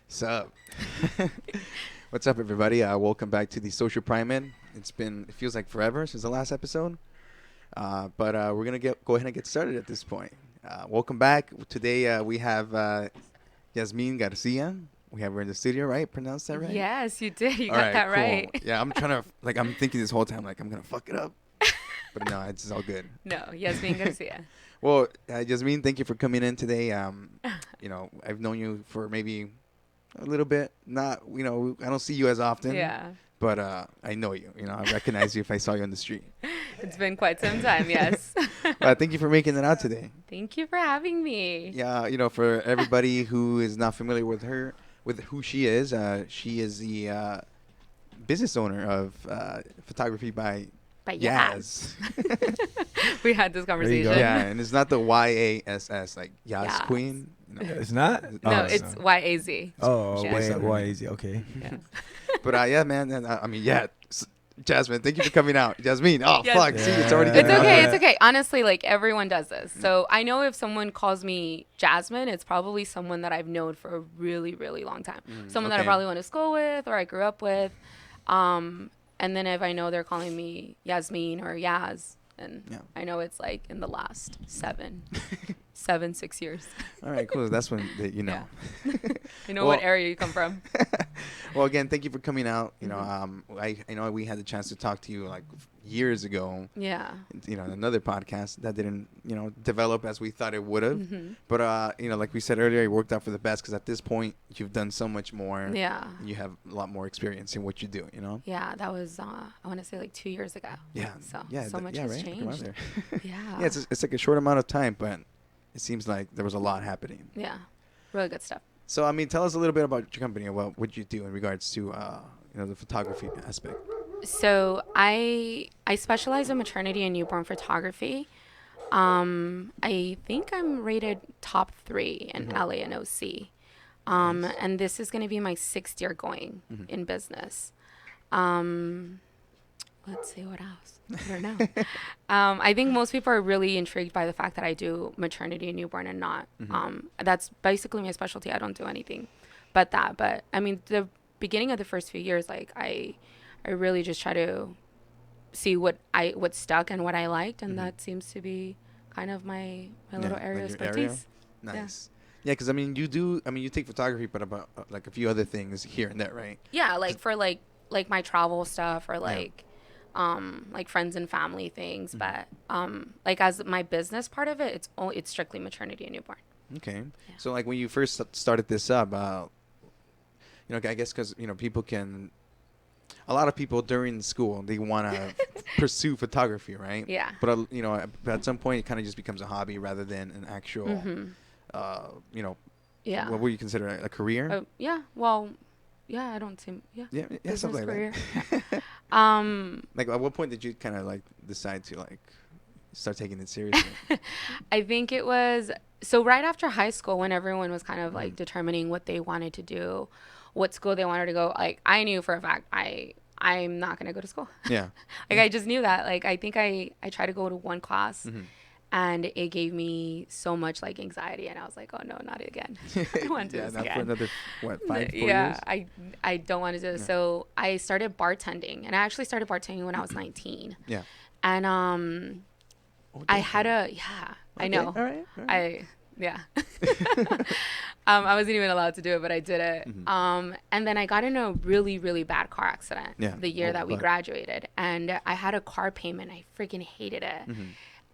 Sup? What's up, everybody? Welcome back to the Social Primer. It feels like forever since the last episode, but we're gonna go ahead and get started at this point. Welcome back. Today we have Yasmin Garcia. We have her in the studio, right? Pronounced that right? Yes, you did. You All got right, that cool. right. Yeah, I'm trying to I'm thinking this whole time I'm gonna fuck it up, but no, it's all good. No, Yasmin Garcia. Well, Yasmin, thank you for coming in today. I've known you for maybe a little bit. Not, I don't see you as often. Yeah. But I know you. I recognize you if I saw you on the street. It's been quite some time, yes. Thank you for making it out today. Thank you for having me. Yeah, for everybody who is not familiar with who she is the business owner of Photography by Yaz. We had this conversation. Yeah, and it's not the Yass like Yaz Yaz. Queen. It's not? No, it's YAZ. Oh, Yeah. why easy? Okay. Yeah. But yeah, man. And, Jasmine, thank you for coming out. Jasmine, oh, Yes. fuck. See, it's already It's getting out okay. there. It's okay. Honestly, like everyone does this. So I know if someone calls me Jasmine, it's probably someone that I've known for a really, really long time. Someone that I okay. probably went to school with or I grew up with. And then if I know they're calling me Yasmin or Yaz, and Yeah. I know it's like in the last 6 years. All right, cool. That's when you know. Yeah. You know Well- what area you come from. Well, again, thank you for coming out. Mm-hmm. I know we had the chance to talk to you like years ago. Yeah. Another podcast that didn't develop as we thought it would have. Mm-hmm. But like we said earlier, it worked out for the best because at this point you've done so much more. Yeah. You have a lot more experience in what you do. Yeah, that was I want to say like 2 years ago. Yeah. So Yeah. so much yeah, has right? Come on changed. there. Yeah. Yeah. It's like a short amount of time, but it seems like there was a lot happening. Yeah. Really good stuff. So tell us a little bit about your company and what you do in regards to the photography aspect. So I specialize in maternity and newborn photography. I think I'm rated top 3 in LA and OC. And this is going to be my 6th year going in business. Let's see what else. I don't know. I think most people are really intrigued by the fact that I do maternity and newborn and not. That's basically my specialty. I don't do anything but that. But I mean, the beginning of the first few years, like I really just try to see what stuck and what I liked, and that seems to be kind of my little area of like your area? expertise. Nice. Yeah, because you take photography, but about like a few other things here and there, right? Yeah, like for like my travel stuff or like friends and family things, but like as my business part of it, it's strictly maternity and newborn. Okay. Yeah. So like when you first started this up, I guess because a lot of people during school they want to pursue photography, right? Yeah. But at some point it kind of just becomes a hobby rather than an actual, Yeah. what would you consider a career? Yeah. Well, yeah. I don't see. Yeah. Yeah, Business something like career. that. Like at what point did you kind of like decide to like start taking it seriously? I think it was right after high school when everyone was kind of like determining what they wanted to do, what school they wanted to go. Like I knew for a fact I'm not going to go to school. Yeah. Like I just knew that. Like I think I tried to go to one class and it gave me so much like anxiety and I was like, oh no, not again. I don't want to do Yeah, this not again. for another 5-4 Yeah, years. I don't want to do it. Yeah. So I started bartending, and I actually started bartending when I was 19. Yeah. And Oh, I damn. had I Okay, know. All right. Yeah. I wasn't even allowed to do it, but I did it. And then I got in a really, really bad car accident the year that we fuck. graduated. And I had a car payment. I freaking hated it.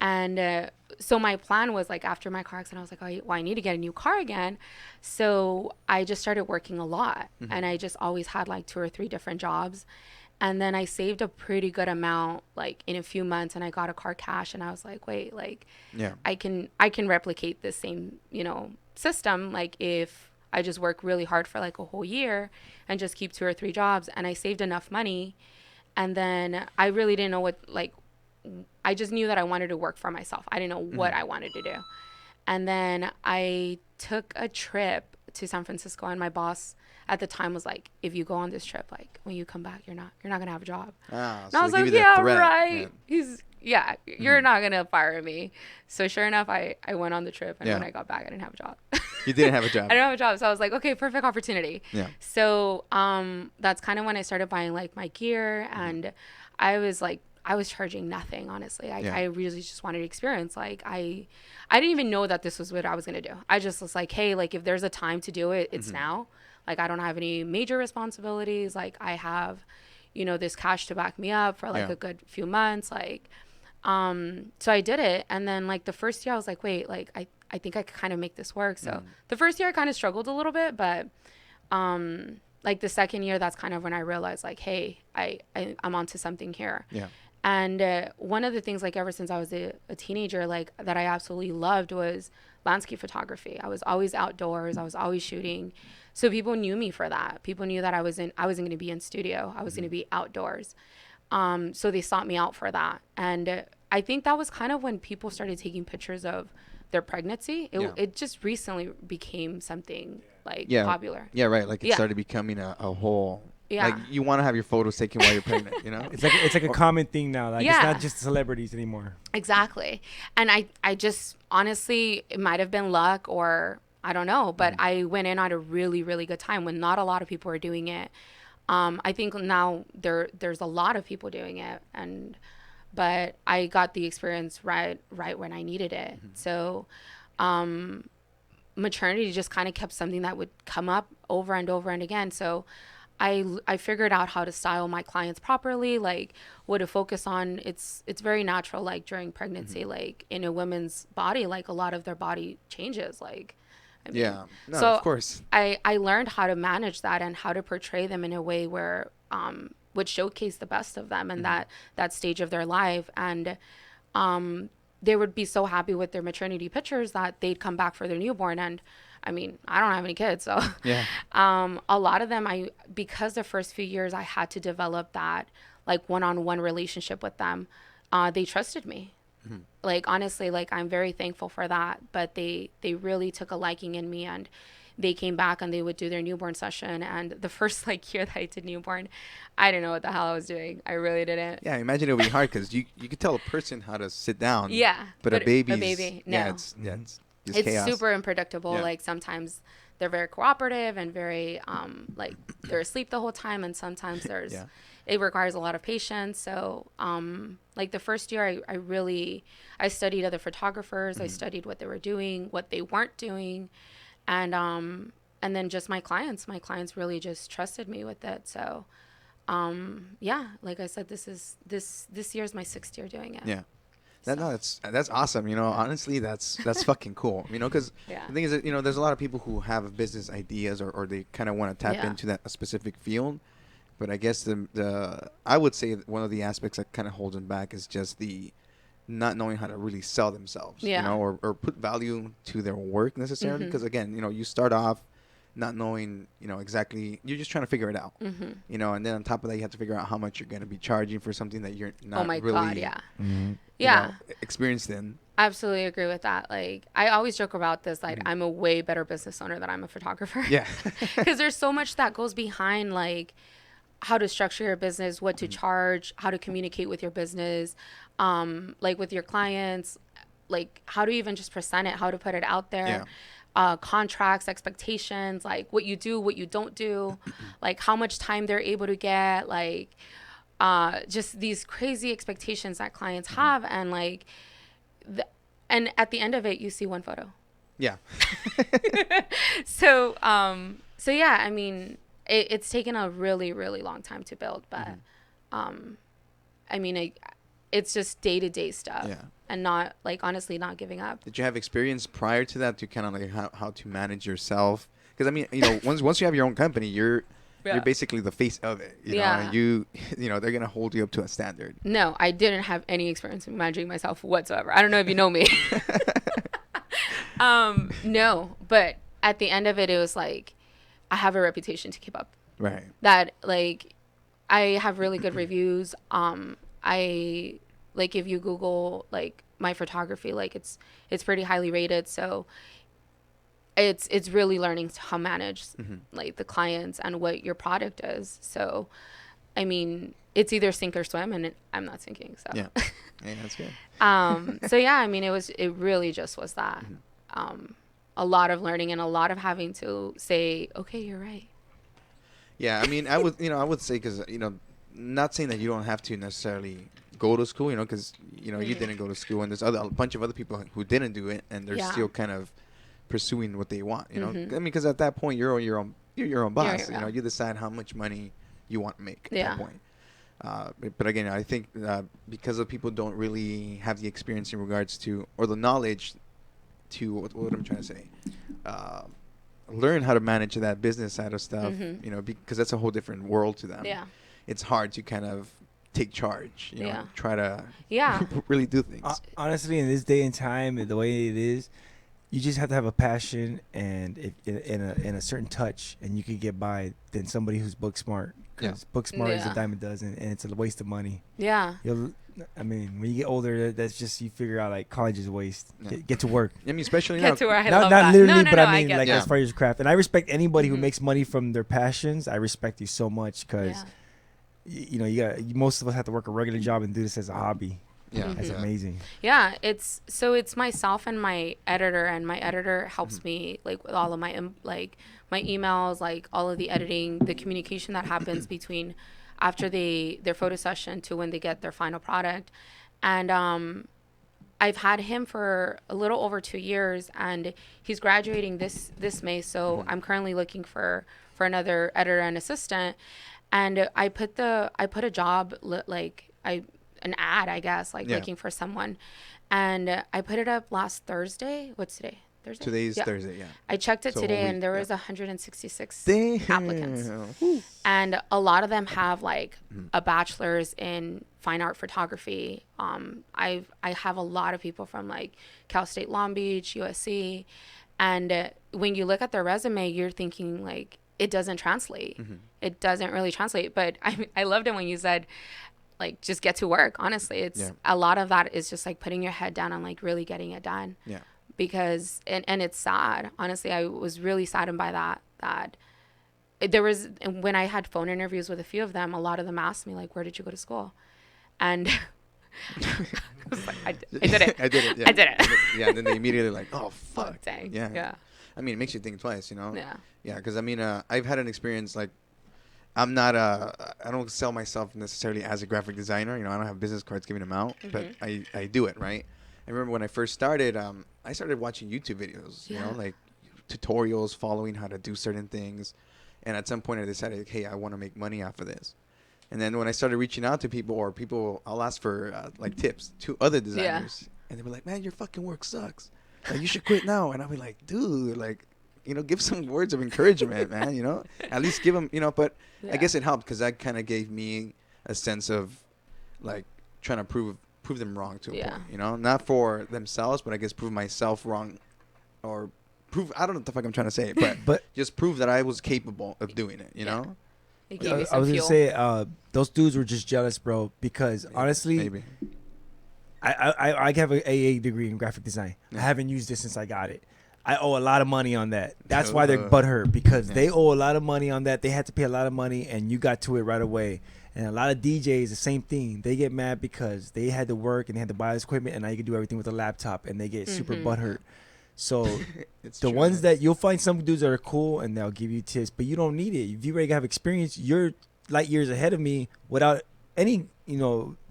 And so my plan was like after my car accident, I was like, oh, well, I need to get a new car again. So I just started working a lot. And I just always had like 2 or 3 different jobs. And then I saved a pretty good amount like in a few months and I got a car cash and I was like, wait, like Yeah. I can replicate this same, system like if I just work really hard for like a whole year and just keep 2 or 3 jobs. And I saved enough money. And then I really didn't know I just knew that I wanted to work for myself. I didn't know what I wanted to do. And then I took a trip to San Francisco, and my boss at the time was like, if you go on this trip, like when you come back, you're not gonna have a job. Ah, And I so was they give like, you that yeah, threat. right. You're Mhm. not gonna fire me. So sure enough, I went on the trip, and when Yeah. I got back, I didn't have a job. You didn't have a I job. didn't have a job, so I was like, okay, perfect opportunity. Yeah. So that's kind of when I started buying like my gear, and I was charging nothing, honestly. Yeah. I really just wanted experience. Like I didn't even know that this was what I was gonna do. I just was like, hey, like if there's a time to do it, it's now. Like I don't have any major responsibilities. Like I have, this cash to back me up for like Yeah. a good few months. Like so I did it, and then like the first year I was like, wait, like I think I could kind of make this work. So the first year I kind of struggled a little bit, but like the second year, that's kind of when I realized like, hey, I'm onto something here. Yeah. And one of the things, like ever since I was a teenager, like that I absolutely loved was landscape photography. I was always outdoors. I was always shooting. So people knew me for that. People knew that I wasn't going to be in studio. I was going to be outdoors. So they sought me out for that. And I think that was kind of when people started taking pictures of their pregnancy. It just recently became something like popular. Yeah, right. Like it Yeah. started becoming a whole. Yeah. Like you want to have your photos taken while you're pregnant, you know? It's like a common thing now. Like it's Yeah. not just celebrities anymore. Exactly. And I just honestly, it might have been luck or I don't know, but I went in at a really, really good time when not a lot of people were doing it. I think now there's a lot of people doing it, but I got the experience right when I needed it. So maternity just kind of kept something that would come up over and over and again. So I figured out how to style my clients properly, like what to focus on. It's very natural, like during pregnancy, like in a woman's body, like a lot of their body changes. Like, I mean, Yeah. No, so of course. I learned how to manage that and how to portray them in a way where would showcase the best of them and that stage of their life. And they would be so happy with their maternity pictures that they'd come back for their newborn. And I mean, I don't have any kids, so Yeah. a lot of them, because the first few years I had to develop that like one-on-one relationship with them. They trusted me. Like honestly, like I'm very thankful for that. But they really took a liking in me, and they came back and they would do their newborn session. And the first like year that I did newborn, I didn't know what the hell I was doing. I really didn't. Yeah, imagine it would be hard because you could tell a person how to sit down. Yeah, But a baby, no. Yeah, it's just It's chaos. super unpredictable. Yeah. Like sometimes they're very cooperative and very like they're asleep the whole time, and sometimes there's Yeah. it requires a lot of patience. So like the first year I studied other photographers. I studied what they were doing, what they weren't doing, and then just my clients really just trusted me with it. So yeah, like I said, this year's my 6th year doing it. Yeah. So, No, that's awesome. You know, honestly, that's fucking cool. You know, because yeah. the thing is that there's a lot of people who have business ideas or they kind of want to tap Yeah. into that a specific field, but I guess the I would say one of the aspects that kind of holds them back is just the not knowing how to really sell themselves. Yeah. You know, or put value to their work necessarily. Because again, you start off not knowing, exactly. You're just trying to figure it out. And then on top of that, you have to figure out how much you're going to be charging for something that you're not Oh my really God, yeah. you Yeah. know, experienced in. Absolutely agree with that. Like, I always joke about this. Like, I'm a way better business owner than I'm a photographer. Yeah. Because there's so much that goes behind, like, how to structure your business, what to charge, how to communicate with your business, like with your clients, like how to even just present it, how to put it out there. Contracts, expectations, like what you do, what you don't do, like how much time they're able to get, like just these crazy expectations that clients have. And like, and at the end of it, you see one photo. Yeah. So yeah, I mean, it's taken a really, really long time to build, but I mean, it's just day-to-day stuff. Yeah. And not, like, honestly, not giving up. Did you have experience prior to that to kind of like how to manage yourself? Because I mean, once you have your own company, you're basically the face of it. You know, and they're gonna hold you up to a standard. No, I didn't have any experience in managing myself whatsoever. I don't know if you know me. No, but at the end of it, it was like I have a reputation to keep up. Right. That like I have really good reviews. I like if you Google like my photography, like it's pretty highly rated. So, like if you Google like my photography, like it's pretty highly rated. So, like if you Google like my photography, like it's pretty highly rated. So, like if you Google like my photography, like it's pretty highly rated. So, like if you Google like my photography, like it's pretty highly rated. So, it's really learning how manage Mm-hmm. like the clients and what your product is. So, I mean, it's either sink or swim, and I'm not sinking. So, Yeah. Yeah, that's good. so yeah, I mean, it really just was that, Mhm. a lot of learning and a lot of having to say, okay, you're right. Yeah, I mean, I would say because not saying that you don't have to necessarily go to school, because you Mhm. didn't go to school, and there's a bunch of other people who didn't do it, and they're Yeah. still kind of pursuing what they want. I Mhm. mean, because at that point you're your own boss. Yeah. You decide how much money you want to make at that Yeah. point. But again, I think because of people don't really have the experience in regards to or the knowledge to what I'm trying to say. Uh, Learn how to manage that business side of stuff, Mhm. because that's a whole different world to them. Yeah. It's hard to kind of take charge, Yeah. try to Yeah. really do things. Honestly, in this day and time, the way it is, you just have to have a passion and if, in a certain touch, and you can get by than somebody who's book smart. Because book smart is a Yeah. dime a dozen, and it's a waste of money. Yeah. I mean, when you get older, that's just you figure out like college is a waste. Yeah. Get to work. I mean, especially Get now. to where I Not love not that. literally, No, but no, I mean get like that. as far as your craft. And I respect anybody who Mhm. makes money from their passions. I respect you so much because Yeah. you got most of us have to work a regular job and do this as a hobby. Yeah, Mhm. That's yeah. amazing. Yeah, it's myself and my editor, and my editor helps Mhm. me like with all of my like my emails, like all of the editing, the communication that happens between after their photo session to when they get their final product. And I've had him for a little over 2 years, and he's graduating this May. So Mhm. I'm currently looking for another editor and assistant. And I put a job like an ad, I guess, like Yeah. looking for someone, and I put it up last Thursday. What's today? Thursday. Today's Yeah. Thursday, yeah. I checked it So a today, week, and there yeah. was 166 Damn. applicants, Whew. and a lot of them have like Mhm. a bachelor's in fine art photography. I have a lot of people from like Cal State Long Beach, USC, and when you look at their resume, you're thinking like it doesn't translate. Mhm. It doesn't really translate. But I loved it when you said like just get to work. Honestly, it's Yeah. a lot of that is just like putting your head down and like really getting it done. Yeah. Because and it's sad. Honestly, I was really saddened by that there was when I had phone interviews with a few of them, a lot of them asked me like, where did you go to school? And I was like, I did it. I did it. Yeah. I did it. Yeah. And then they immediately like, oh Oh, fuck. dang. Yeah. Yeah. I mean, it makes you think twice, Yeah. Yeah, because I mean, I've had an experience like I don't sell myself necessarily as a graphic designer. I don't have business cards giving them out, but Mhm. I do it, right? I remember when I first started, I started watching YouTube videos, Yeah. like tutorials following how to do certain things. And at some point I decided, hey, I want to make money off of this. And then when I started reaching out to people, I'll ask for like tips to other designers. And they were like, man, your fucking work sucks. Like, you should quit now. And I'll be like, dude, like, give some words of encouragement, man, At least give them, but I guess it helped because that kind of gave me a sense of, like, trying to prove them wrong to a Yeah. point, Not for themselves, but I guess prove myself wrong or prove, I don't know what the fuck I'm trying to say, but just prove that I was capable of doing it, you know? It gave you I some was fuel. gonna say those dudes were just jealous, bro. Because honestly, Maybe. I have an AA degree in graphic design. I haven't used it since I got it. I owe a lot of money on that. That's why they're butthurt, because they owe a lot of money on that. They had to pay a lot of money, and you got to it right away. And a lot of DJs, the same thing. They get mad because they had to work and they had to buy this equipment, and now you can do everything with a laptop, and they get super butthurt. So It's the true, ones man. that you'll find some dudes that are cool and they'll give you tips, but you don't need it. If you already have experience, you're light years ahead of me without any,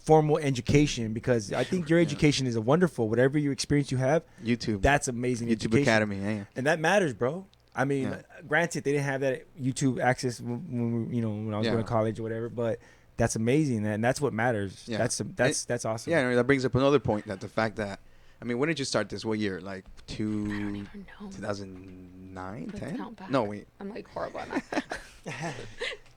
formal education, because I think your Yeah. education is a wonderful. Whatever your experience you have, YouTube. that's amazing. YouTube education. Academy, yeah. And that matters, bro. I mean, Yeah. granted, they didn't have that YouTube access when I was going to college or whatever, but that's amazing, and that's what matters. Yeah. That's awesome. Yeah, I mean, that brings up another point, that the fact that, I mean, when did you start this? What year? Like I don't even know. 2009, Let's 10? count back. No, wait. I'm like horrible at that.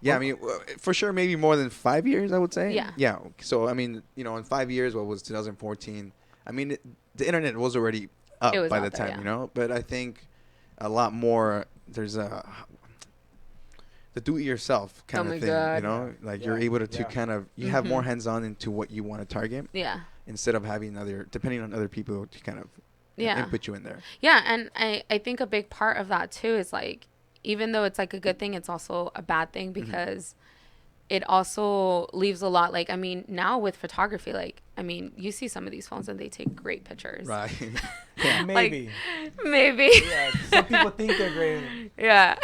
Yeah, I mean, for sure, maybe more than 5 years, I would say. Yeah. Yeah. So, I mean, in 5 years, what was 2014? I mean, the internet was already up It was by out the there, time, yeah. But I think a lot more, there's the do-it-yourself kind Oh of my thing, God. Like Yeah. you're able to Yeah. kind of, have more Mhm. hands-on into what you want to target Yeah. instead of having depending on other people to kind of Yeah. and put you in there. Yeah, and I think a big part of that too is like, even though it's like a good thing, it's also a bad thing because it also leaves a lot. Like, I mean, now with photography, like, I mean, you see some of these phones and they take great pictures. Right. Maybe. Maybe. Yeah, some people think they're great. Yeah.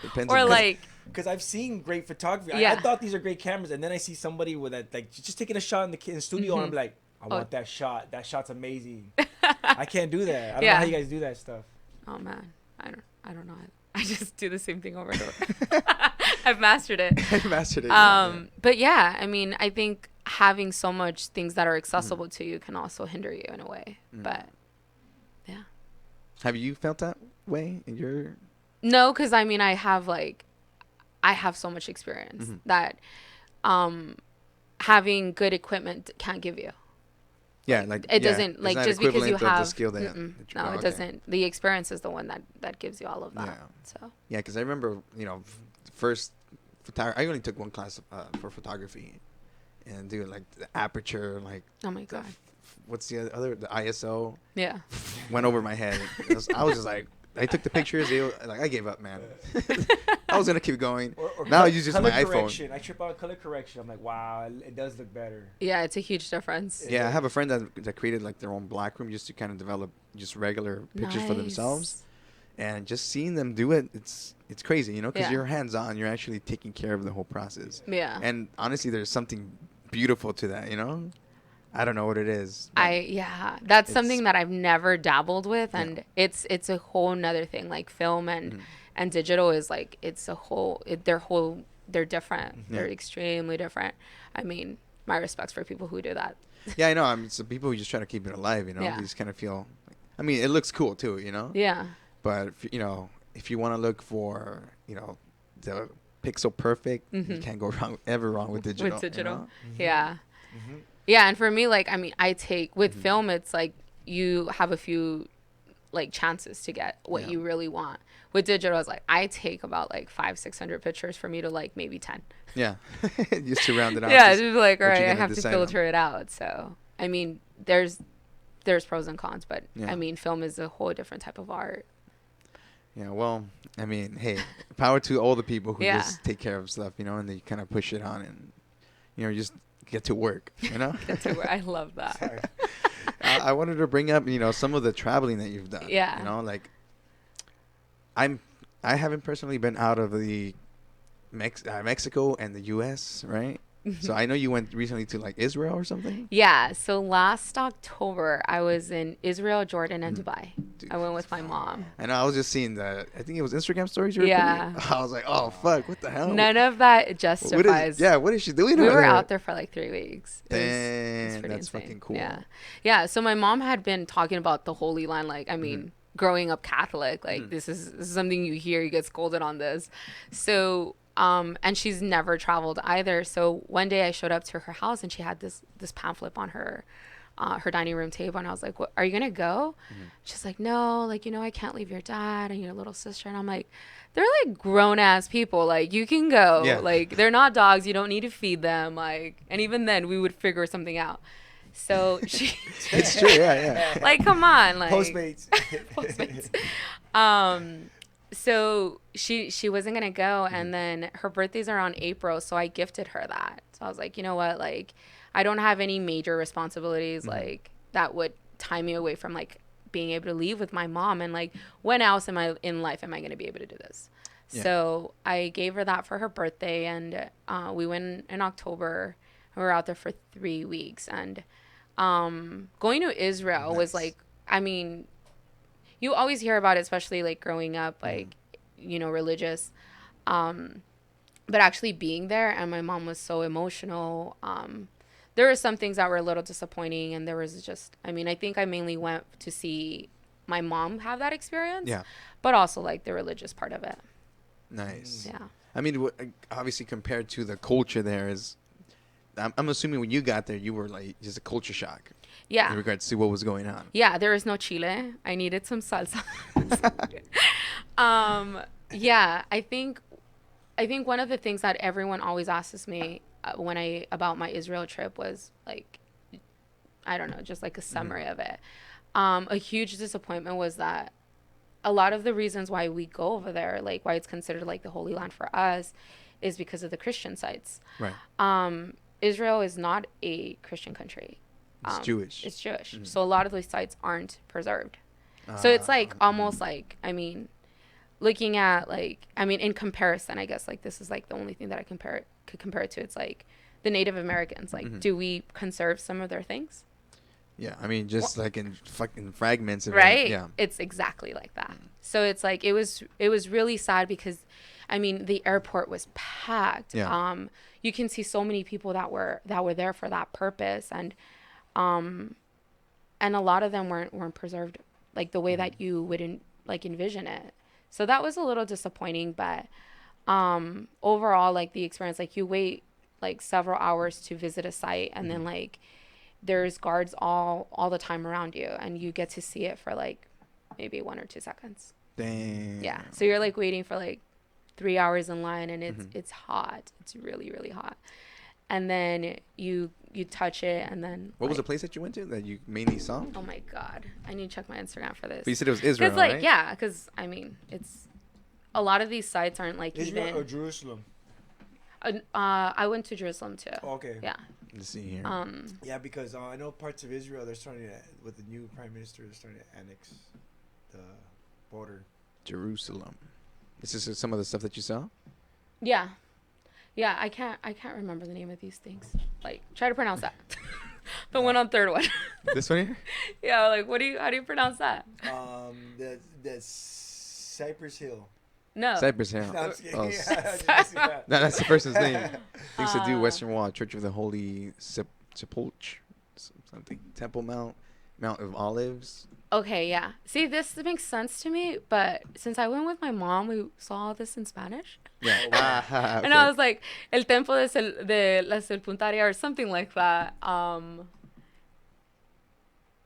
Depends Or on like, Because I've seen great photography. I Yeah. thought these are great cameras, and then I see somebody with that, like, just taking a shot in the studio, and I'm like, I want that shot. That shot's amazing. I can't do that. I don't know how you guys do that stuff. oh man, I don't know. I just do the same thing over and over. I've mastered it. Mastered it. But yeah, I mean, I think having so much things that are accessible to you can also hinder you in a way. But yeah. Have you felt that way in your? No, because I mean, I have so much experience that having good equipment can't give you. Yeah, like It doesn't, like, just because you of the have skill that no, it doesn't. The experience is the one that gives you all of that. Yeah. So Yeah, because I remember, first photography. I only took one class for photography, and doing like the aperture, like oh my god, what's the other, the ISO yeah. went over my head. I was just like, I took the pictures. I gave up, man. I was gonna keep going. Now I use just my correction. iPhone. I trip out color correction. I'm like, wow, it does look better. Yeah, it's a huge difference. Yeah, I have a friend that created like their own black room just to kind of develop just regular pictures for themselves, and just seeing them do it, it's crazy, because you're hands on. You're actually taking care of the whole process. Yeah. And honestly, there's something beautiful to that, I don't know what it is. That's something that I've never dabbled with, and it's a whole nother thing. Like film and digital is like, it's a whole. They're different. Yeah. They're extremely different. I mean, my respects for people who do that. Yeah, I know. I mean, some people who just try to keep it alive. Yeah. They just kind of feel. I mean, it looks cool too. Yeah. But if you want to look for the pixel perfect, you can't go ever wrong with digital. With digital. Yeah. Yeah, and for me, like, I mean, I take with film, it's like you have a few like chances to get what you really want. With digital, it's like I take about like 500-600 pictures for me to like maybe 10. Yeah, just to round it out. Yeah, just like, all what right, you're I gonna have to decide filter it out. So I mean, there's pros and cons, but Yeah. I mean, film is a whole different type of art. Yeah, well, I mean, hey, power to all the people who Yeah. just take care of stuff, and they kind of push it on and, just get to work, That's where I love that. I wanted to bring up, some of the traveling that you've done. Yeah. Like, I haven't personally been out of the Mexico and the U.S., right? So I know you went recently to like Israel or something. Yeah. So last October, I was in Israel, Jordan, and Dubai. Dude, I went with my mom. I know. I was just seeing I think it was Instagram stories you were Yeah. putting. I was like, oh fuck, what the hell? None of that What justifies. what is she doing? We over were there? out there for like 3 weeks. It was Damn, pretty that's insane. fucking cool. Yeah. Yeah. So my mom had been talking about the Holy Land. Like, I mean, growing up Catholic, like this is something you hear, you get scolded on this. So, and she's never traveled either. So one day I showed up to her house and she had this pamphlet on her dining room table, and I was like, "What, are you gonna go?" She's like, "No, like, I can't leave your dad and your little sister." And I'm like, "They're like grown ass people. Like, you can go. Yeah. Like, they're not dogs. You don't need to feed them. Like, and even then, we would figure something out." So she, It's true. Yeah. like, come on, like Postmates. Postmates. So she wasn't gonna go, and then her birthday's around April, so I gifted her that. So I was like, you know what, like, I don't have any major responsibilities like that would tie me away from like being able to leave with my mom, and like, when else am I in life am I gonna be able to do this? Yeah. So I gave her that for her birthday, and we went in October. We were out there for 3 weeks, and going to Israel was like, I mean, you always hear about it, especially like growing up, like, religious. But actually being there, and my mom was so emotional. There were some things that were a little disappointing, and there was just, I mean, I think I mainly went to see my mom have that experience. Yeah. But also like the religious part of it. Nice. Yeah. I mean, obviously compared to the culture there is, I'm assuming when you got there, you were like just a culture shock. Yeah. In regards to what was going on. Yeah, there was no chile. I needed some salsa. Yeah, I think one of the things that everyone always asks me about my Israel trip was like, I don't know, just like a summary of it. a huge disappointment was that a lot of the reasons why we go over there, like why it's considered like the Holy Land for us, is because of the Christian sites. Right. Israel is not a Christian country. It's Jewish. It's Jewish. Mhm. So a lot of those sites aren't preserved. So it's like almost like, I mean, looking at like, I mean, in comparison, I guess like this is like the only thing that I could compare it to. It's like the Native Americans. Like, do we conserve some of their things? Yeah, I mean, just like in fucking fragments of it. Right? Yeah. It's exactly like that. So it's like it was really sad because, I mean, the airport was packed. Yeah. You can see so many people that were there for that purpose, and a lot of them weren't preserved like the way that you wouldn't like envision it. So that was a little disappointing, but overall, like the experience, like you wait like several hours to visit a site, and then like there's guards all the time around you, and you get to see it for like maybe 1 or 2 seconds. Damn. Yeah. So you're like waiting for like 3 hours in line, and it's hot. It's really, really hot. And then you touch it, and then What was the place that you went to that you mainly saw? oh my God, I need to check my Instagram for this. But you said it was Israel, Cause like right? yeah, because I mean it's a lot of these sites aren't like Israel even. or Jerusalem? I went to Jerusalem too. Okay. Yeah. Let's see here. Yeah, because I know parts of Israel, they're starting to, with the new prime minister, they're starting to annex the border. Jerusalem. This is some of the stuff that you saw? Yeah. Yeah, I can't remember the name of these things. Like, try to pronounce that. The one on third one. This one here? Yeah, like how do you pronounce that? The Cypress Hill. No. Cypress Hill. No, I'm just kidding. Oh, Yeah. No, that's the person's name. They used to do Western Wall, Church of the Holy Sepulchre, something. Temple Mount of Olives. Okay, yeah. See, this makes sense to me, but since I went with my mom, we saw all this in Spanish. Yeah. Okay. And I was like, El Templo de la Sepultaria or something like that.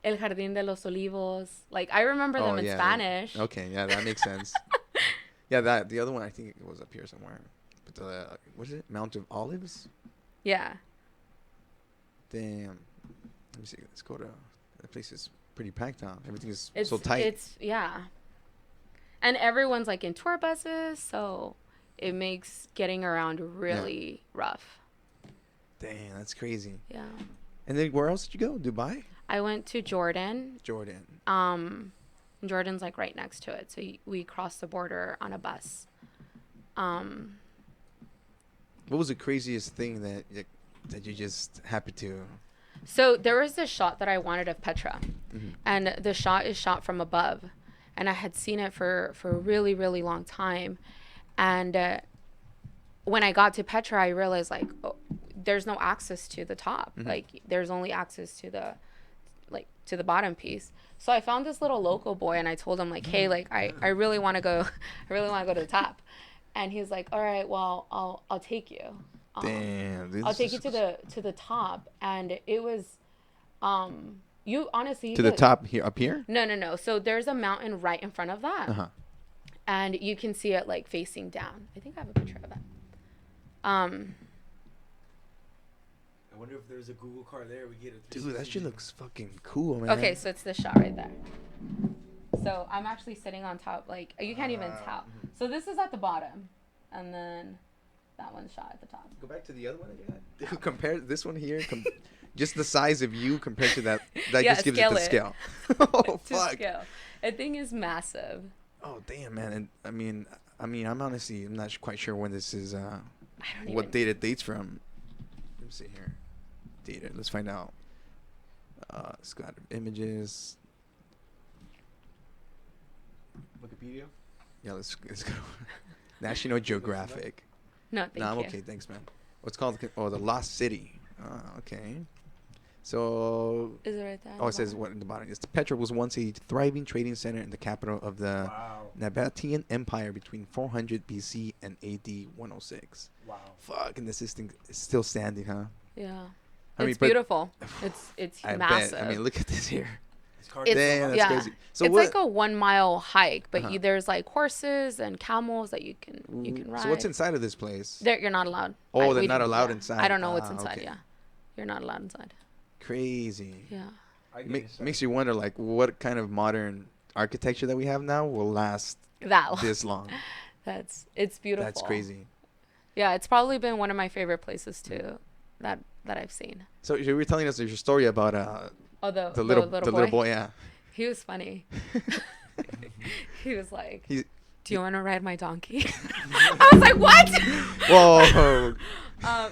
El Jardín de los Olivos. Like, I remember them in Spanish. Okay, yeah, that makes sense. Yeah, the other one, I think it was up here somewhere. But what is it? Mount of Olives? Yeah. Damn. Let me see. Let's go to... That place is pretty packed, huh? Everything is so tight. Yeah. And everyone's like in tour buses, so it makes getting around really rough. Damn, that's crazy. Yeah. And then where else did you go? Dubai? I went to Jordan. Jordan. Jordan's like right next to it, so we crossed the border on a bus. What was the craziest thing that you just happened to? So there was this shot that I wanted of Petra, and the shot is shot from above, and I had seen it for a really, really long time, and when I got to Petra, I realized like there's no access to the top, like there's only access to the bottom piece. So I found this little local boy, and I told him like, hey, like I really want to go, to the top, and he's like, all right, well I'll take you. Damn, dude, I'll take you to the top, and it was, you honestly to the top here, up here. No. So there's a mountain right in front of that, and you can see it like facing down. I think I have a picture of that. I wonder if there's a Google car there. We get it. Dude, that shit looks fucking cool, man. Okay, so it's this shot right there. So I'm actually sitting on top, like you can't even tell. So this is at the bottom, and then that one's shot at the top. Go back to the other one again. Dude, compare this one here, just the size of you compared to that. That Yeah, just gives it the scale. Oh fuck. Scale. That thing is massive. Oh damn, man. And I mean, I'm honestly, I'm not quite sure when this is. don't What even- date it dates from? Let me see here. Data. Let's find out. It's got images. Wikipedia. Yeah, let's go. National Geographic. No, thank I'm you. okay, thanks, man. What's called? Oh, the Lost City. Okay. So. Is it right there? Oh, it says what in the bottom? It's Petra was once a thriving trading center in the capital of the Nabatean Empire between 400 BC and AD 106. Wow. Fuck, and this thing is still standing, huh? Yeah. I mean, It's but- beautiful. It's I massive. bet. I mean, look at this here. It's- Damn, that's yeah. crazy. So it's what? like a 1 mile hike, but Uh-huh. there's like horses and camels that you can ride. So what's inside of this place? You're not allowed. Oh, they're we not didn't- allowed yeah. inside. I don't know what's Ah, inside. okay. Yeah, you're not allowed inside. Crazy. Yeah. Makes you wonder, like, what kind of modern architecture that we have now will last That this long. it's beautiful. That's crazy. Yeah, it's probably been one of my favorite places too that I've seen. So you were telling us your story about Oh, the little boy. Yeah. He was funny. He was like, He's, "Do you want to ride my donkey?" I was like, "What?" whoa.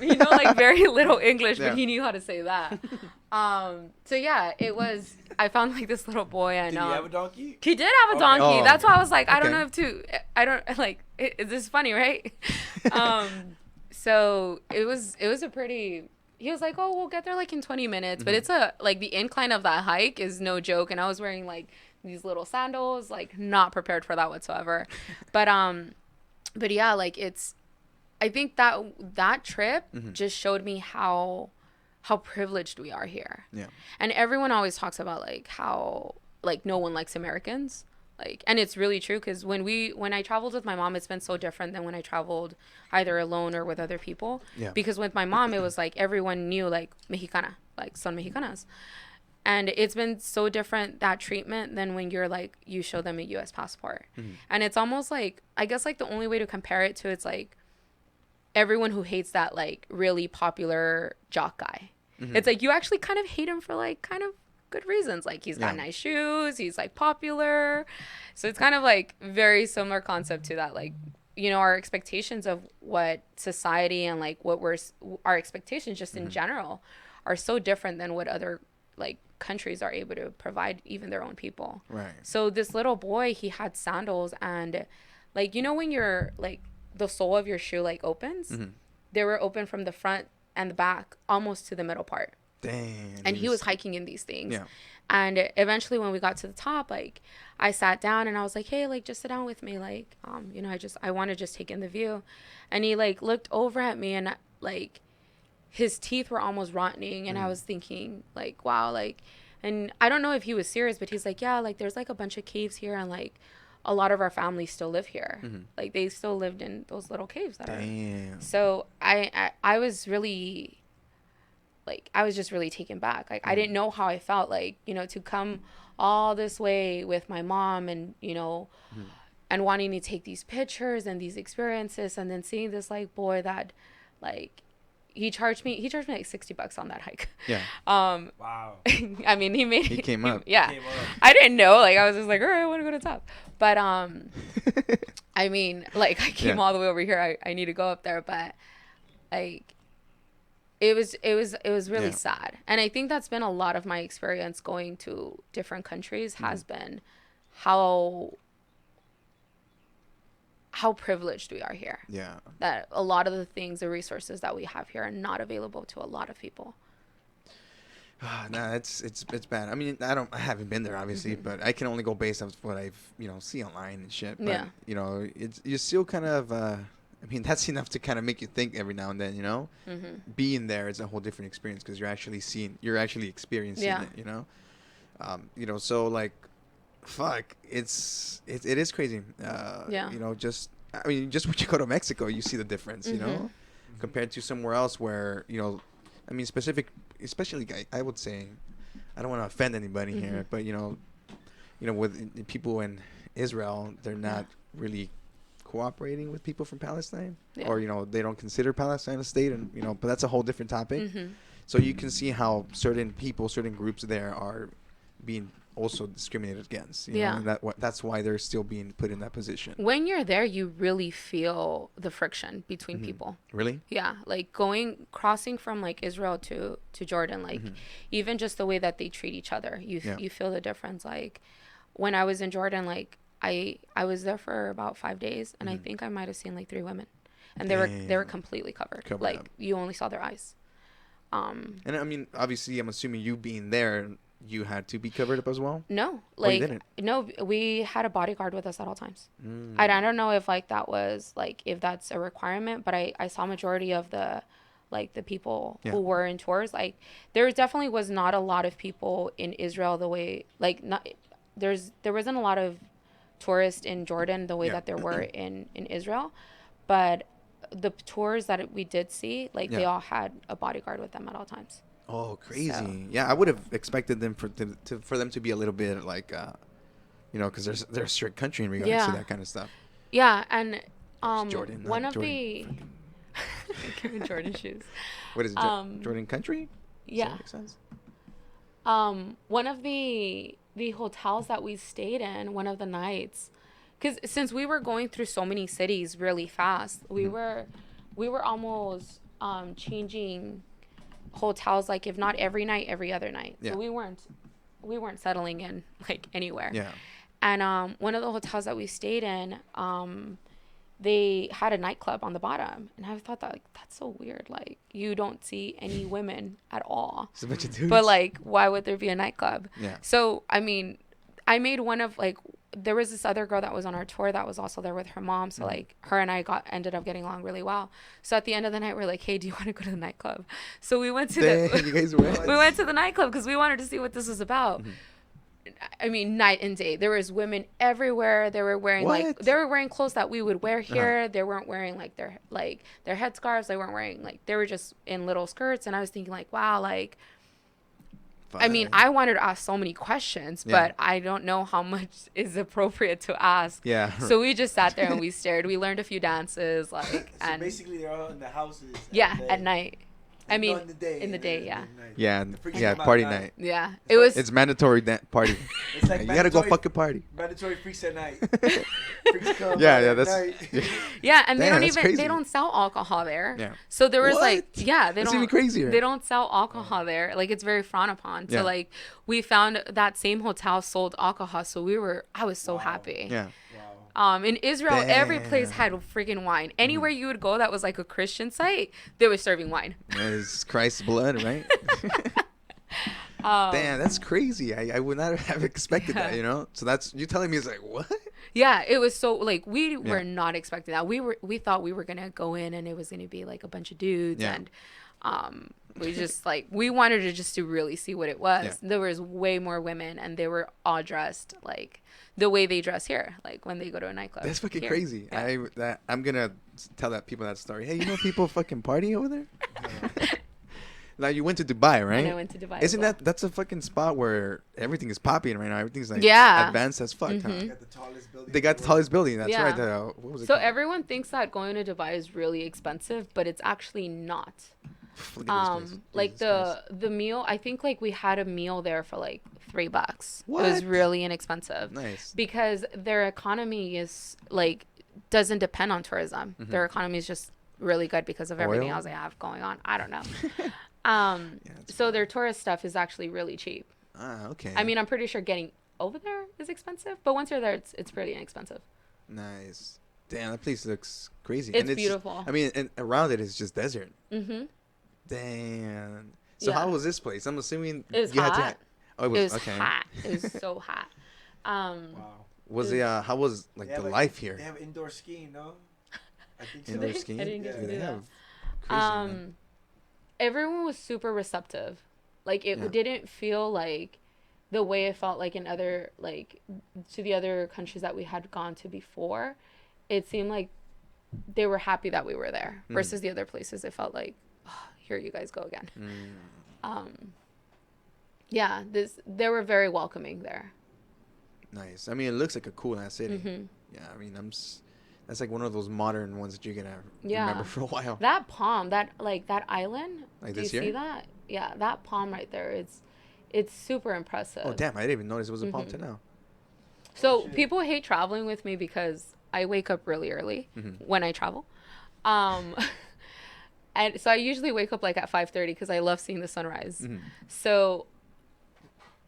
He know like very little English, Yeah. but he knew how to say that. So yeah, it was. I found like this little boy, and Did he have a donkey? he did have a Okay. donkey. Oh, That's why I was like, I don't okay. know if to. I don't like. This is funny, right? So it was a pretty. He was like, "Oh, we'll get there like in 20 minutes," but it's a like the incline of that hike is no joke, and I was wearing like these little sandals, like not prepared for that whatsoever. But yeah, like it's. I think that trip just showed me how privileged we are here. Yeah. And everyone always talks about like how like no one likes Americans. Like, and it's really true because when I traveled with my mom, it's been so different than when I traveled either alone or with other people. Yeah. Because with my mom, it was like everyone knew like Mexicana, like son Mexicanas. And it's been so different, that treatment, than when you're like, you show them a U.S. passport. And it's almost like, I guess like the only way to compare it to, it's like everyone who hates that like really popular jock guy. It's like you actually kind of hate him for like kind of good reasons. Like he's got nice shoes, he's like popular. So it's kind of like very similar concept to that. Like, you know, our expectations of what society and like what our expectations just in general are so different than what other like countries are able to provide even their own people. Right. So this little boy, he had sandals, and like, you know, when you're like the sole of your shoe like opens, they were open from the front and the back almost to the middle part. Dang. And he was hiking in these things. Yeah. And eventually when we got to the top, like I sat down and I was like, "Hey, like just sit down with me. Like, you know, I want to just take in the view." And he like looked over at me, and like his teeth were almost rotting. And I was thinking like, wow, like, and I don't know if he was serious, but he's like, "Yeah, like there's like a bunch of caves here, and like a lot of our families still live here. Like they still lived in those little caves that Damn. are." So I was really like, I was just really taken back. Like I didn't know how I felt, like, you know, to come all this way with my mom and, you know, and wanting to take these pictures and these experiences, and then seeing this like boy that like he charged me like $60 on that hike. Yeah. Wow. I mean, He came up. Yeah. Came up. I didn't know. Like I was just like, all right, I want to go to the top. But I mean, like I came all the way over here. I need to go up there, but like it was really sad. And I think that's been a lot of my experience going to different countries has been how privileged we are here. Yeah. That a lot of the things, the resources that we have here are not available to a lot of people. Nah, it's bad. I mean, I haven't been there obviously, but I can only go based on what I've, you know, see online and shit. But, you know, you're still kind of, I mean, that's enough to kind of make you think every now and then, you know. Being there is a whole different experience because you're actually experiencing it, you know. You know, so like, fuck, it is crazy. You know, just when you go to Mexico, you see the difference, you know, compared to somewhere else where, you know, I mean, especially I would say, I don't want to offend anybody here, but you know, with people in Israel, they're not really cooperating with people from Palestine, or, you know, they don't consider Palestine a state, and, you know, but that's a whole different topic. So you can see how certain groups there are being also discriminated against, you know, and that's why they're still being put in that position. When you're there, you really feel the friction between people. Really? Yeah, like crossing from like Israel to Jordan, like even just the way that they treat each other, you feel the difference. Like when I was in Jordan, like I was there for about 5 days, and I think I might have seen like 3 women, and they were completely covered like up. You only saw their eyes. And I mean, obviously, I'm assuming you being there, you had to be covered up as well? No, like, you didn't? no, we had a bodyguard with us at all times. I don't know if like that was like, if that's a requirement, but I saw majority of the people who were in tours. Like there definitely was not a lot of people in Israel the way, like, there wasn't a lot of tourists in Jordan the way that there were in Israel, but the tours that we did see, like they all had a bodyguard with them at all times. Oh, crazy. So- Yeah, I would have expected them for them to be a little bit like, because they're a strict country in regards to Yeah. that kind of stuff. Yeah, and Jordan, one not of Jordan. the Jordan shoes. What is it? Um, Jordan Country? Does Yeah. that make sense? One of the hotels that we stayed in, one of the nights, because since we were going through so many cities really fast, we were almost changing hotels, like if not every night, every other night. Yeah. So we weren't settling in like anywhere. Yeah. And one of the hotels that we stayed in, they had a nightclub on the bottom, and I thought that, like, that's so weird. Like, you don't see any women at all. It's a bunch of dudes. But like, why would there be a nightclub? Yeah. So I mean, I made one of like, there was this other girl that was on our tour that was also there with her mom. So like, her and I ended up getting along really well. So at the end of the night, we're like, hey, do you want to go to the nightclub? So we went to Dang, you guys went? we went to the nightclub because we wanted to see what this was about. I mean, night and day. There was women everywhere. They were wearing they were wearing clothes that we would wear here. They weren't wearing like their headscarves. They weren't wearing they were just in little skirts. And I was thinking like, wow, like, I mean, I wanted to ask so many questions, but I don't know how much is appropriate to ask. Yeah. So we just sat there and we stared. We learned a few dances, like, So and basically, they're all in the houses. at night. I No, mean, in the day. in the day, yeah. Yeah, freaks yeah, them out party at night. Yeah, it was. It's mandatory party. It's like You gotta go mandatory- fucking party. Mandatory freaks at night. Freaks come Yeah, out yeah, at that's night. Yeah, and Damn, they don't that's even crazy. they don't sell alcohol there. Yeah. So there was What? they That's don't even crazier. They don't sell alcohol there. Like, it's very frowned upon. Yeah. So like, we found that same hotel sold alcohol, so I was so happy. Yeah. In Israel, every place Damn. had freaking wine. Anywhere you would go that was like a Christian site, they were serving wine. It's Christ's blood, right? Damn, that's crazy. I would not have expected that, So that's, you telling me, it's like, what? Yeah, it was so, like, we were not expecting that. We thought we were gonna go in and it was gonna be like a bunch of dudes, Yeah. and we just like, we wanted to really see what it was. Yeah. There was way more women, and they were all dressed like the way they dress here, like when they go to a nightclub. That's fucking here. crazy. Yeah. I'm gonna tell people that story. Hey, people fucking party over there? Now, you went to Dubai, right? And I went to Dubai. Isn't as well. that's a fucking spot where everything is popping right now? Everything's like Yeah. advanced as fuck. Huh? They got the tallest building. They got the tallest building. That's Yeah. right. What was it So called? everyone thinks that going to Dubai is really expensive, but it's actually not. Look at this place. Like Jesus the meal, I think like we had a meal there for like $3. It What? was really inexpensive. Nice. Because their economy is like, doesn't depend on tourism. Mm-hmm. Their economy is just really good because of everything Oil? else they have going on. I don't know. that's So their tourist stuff is actually really cheap. Okay. I mean, I'm pretty sure getting over there is expensive, but once you're there, it's pretty inexpensive. Nice. Damn, that place looks crazy. It's beautiful. I mean, and around it is just desert. Mm-hmm. Damn. So Yeah. how was this place? I'm assuming It was you had hot. to. Oh, It was okay. hot. It was so hot. Wow. Was it? How was like They the have, life They here? have indoor skiing, no? I think so. Indoor they? I skiing. didn't get to Yeah, do they that. have crazy. Man. Everyone was super receptive. Like, it Yeah. didn't feel like the way it felt like in other, like, to the other countries that we had gone to before. It seemed like they were happy that we were there versus the other places. It felt like, oh, here you guys go again. Yeah, they were very welcoming there. Nice. I mean, it looks like a cool ass city. Mm-hmm. Yeah. I mean, that's like one of those modern ones that you're gonna Yeah. remember for a while. That palm, that island. Like do this you here? see that? Yeah, that palm right there. It's super impressive. Oh damn! I didn't even notice it was a palm Mhm. till now. So shit. people hate traveling with me because I wake up really early Mm-hmm. when I travel. And so I usually wake up like at 5:30 because I love seeing the sunrise. Mm-hmm. So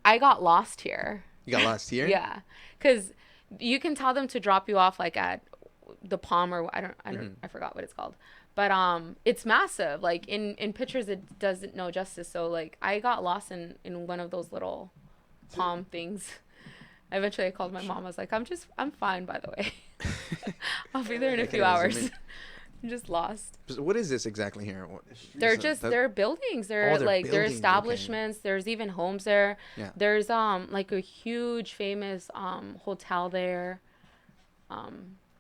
I got lost here. You got lost here. Yeah, because you can tell them to drop you off like at the Palm, or I forgot what it's called, but it's massive. Like in pictures, it doesn't know justice. So like I got lost in one of those little palm things. Eventually, I called my mom. I was like, I'm fine, by the way. I'll be there in a Okay, few zoom hours. in. I'm just lost. So what is this exactly here? They're So just that- they're buildings. They're they're like they're buildings, okay. establishments. There's even homes there. Yeah. There's like a huge famous hotel there.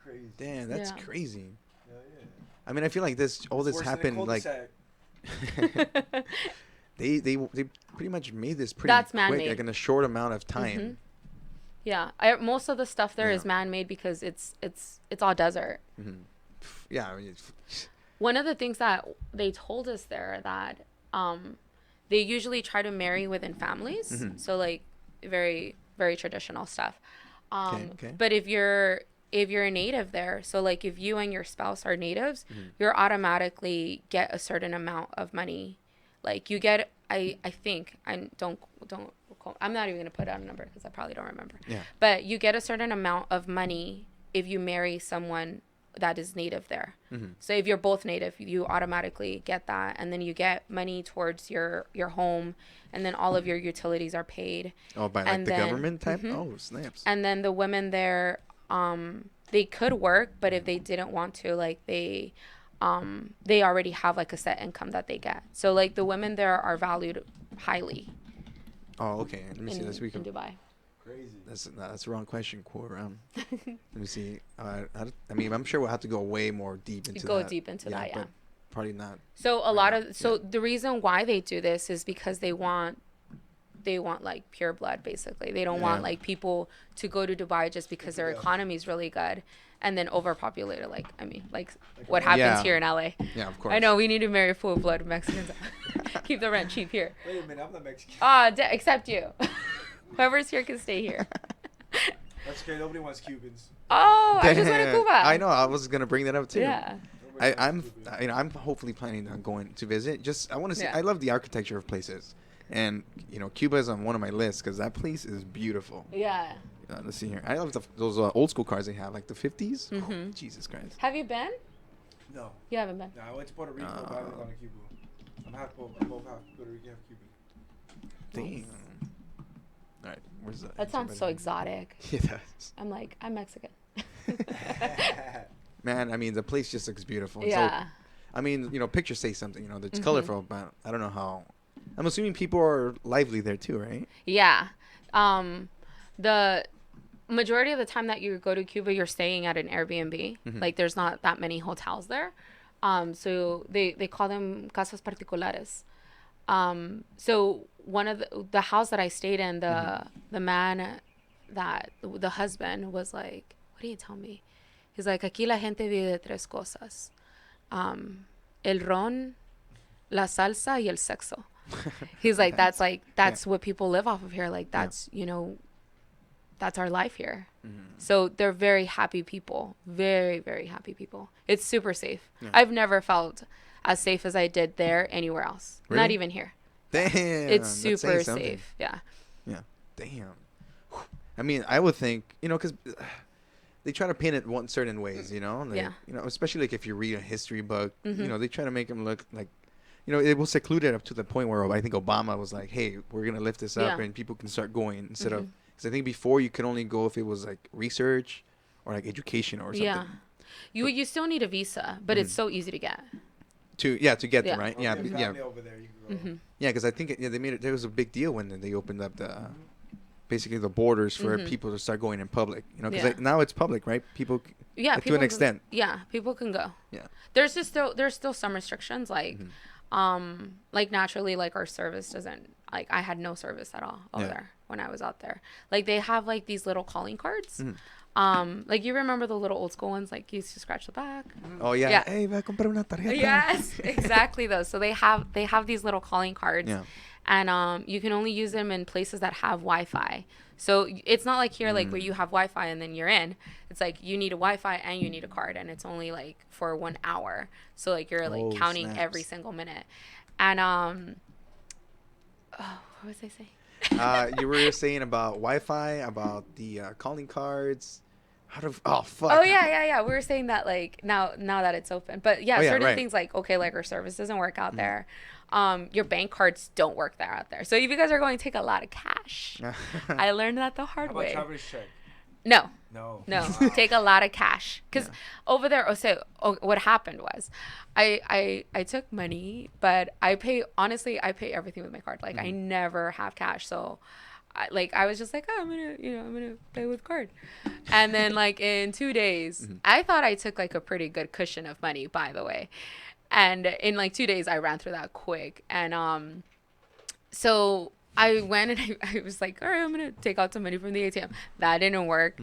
Crazy. Damn, that's Yeah. crazy. Yeah, yeah. I mean, I feel like all this It's worse than a happened like. cul-de-sac. they pretty much made this pretty That's quick, man-made. like in a short amount of time. Yeah, most of the stuff there is man-made because it's all desert. Yeah, I mean, One of the things that they told us there that they usually try to marry within families, so like very very traditional stuff. okay. But if you're a native there, so like if you and your spouse are natives, you're automatically get a certain amount of money. Like you get, I think, I don't. I'm not even gonna put out a number because I probably don't remember. Yeah. But you get a certain amount of money if you marry someone that is native there. So if you're both native, you automatically get that, and then you get money towards your home, and then all of your utilities are paid. Oh, by like the government type. Oh, snaps. And then the women there, they could work, but if they didn't want to, like they already have like a set income that they get. So like the women there are valued highly. Oh, okay. Let me see this week. In Dubai. Crazy. That's the wrong question. Quote around. Let me see. I mean, I'm sure we'll have to go way more deep into Go that. deep into that, yeah. But probably not. So the reason why they do this is because they want like pure blood, basically. They don't want like people to go to Dubai just because their economy is really good and then overpopulated. Like, I mean, like what happens here in LA. Yeah, of course. I know we need to marry full blood Mexicans. Keep the rent cheap here. Wait a minute, I'm not Mexican. Except you. Whoever's here can stay here. That's okay. Nobody wants Cubans. Oh, I just went to Cuba. I know. I was gonna bring that up too. Yeah. I'm hopefully planning on going to visit. Just I want to see. I love the architecture of places, and Cuba is on one of my lists because that place is beautiful. Yeah. Let's see here. I love those old school cars they have, like the 50s. Oh, Jesus Christ. Have you been? No. You haven't been. No, I went to Puerto Rico, but I haven't gone to Cuba. I'm half both half Puerto Rican, half Cuban. Damn. All right, where's that? That sounds so exotic. It does. I'm like, I'm Mexican. Man, I mean, the place just looks beautiful. Yeah. So, I mean, pictures say something. It's colorful, but I don't know how. I'm assuming people are lively there too, right? Yeah. The majority of the time that you go to Cuba, you're staying at an Airbnb. Like, there's not that many hotels there. So they call them casas particulares. So one of the house that I stayed in, the man the husband was like, what did he tell me? He's like, aquí la gente vive de tres cosas. El ron, la salsa, y el sexo. He's like, that's what people live off of here. Like, that's, that's our life here. So they're very happy people. Very, very happy people. It's super safe. Yeah. I've never felt as safe as I did there anywhere else. Really? Not even here. Damn. It's super safe. Yeah. Yeah. Damn. I mean, I would think, because they try to paint it one certain ways, especially like if you read a history book, they try to make them look like, it was secluded up to the point where I think Obama was like, hey, we're going to lift this up and people can start going instead of, because I think before you could only go if it was like research or like education or something. Yeah. You still need a visa, but it's so easy to get. To get them, right? Yeah. Over there, you can go. Yeah, because I think they made it. There was a big deal when they opened up basically the borders for people to start going in public. Because now it's public, right? People. Yeah. Like to an extent. Yeah, people can go. Yeah. There's still some restrictions, like naturally, like our service doesn't, like I had no service at all over there when I was out there. Like they have like these little calling cards. Like you remember the little old school ones, like you used to scratch the back. Oh yeah. Hey, voy a comprar una tarjeta. Yes, exactly those. So they have these little calling cards. Yeah. And you can only use them in places that have Wi-Fi. So it's not like here, like where you have Wi-Fi and then you're in. It's like you need a Wi-Fi and you need a card, and it's only like for 1 hour. So like you're like counting every single minute. And what was I saying? You were saying about Wi-Fi, about the calling cards. Fuck. Oh yeah. We were saying that like now that it's open, but certain things like like our service doesn't work out there. Your bank cards don't work there out there. So if you guys are going to take a lot of cash, I learned that the hard way. How about traveler's check? No. Take a lot of cash because over there. What happened was, I took money, but I pay everything with my card. Like I never have cash, so. I was just like, oh, I'm gonna pay with card, and then like in 2 days, I thought I took like a pretty good cushion of money, by the way, and in like 2 days I ran through that quick, and So I went and I was like, all right, I'm gonna take out some money from the ATM. That didn't work.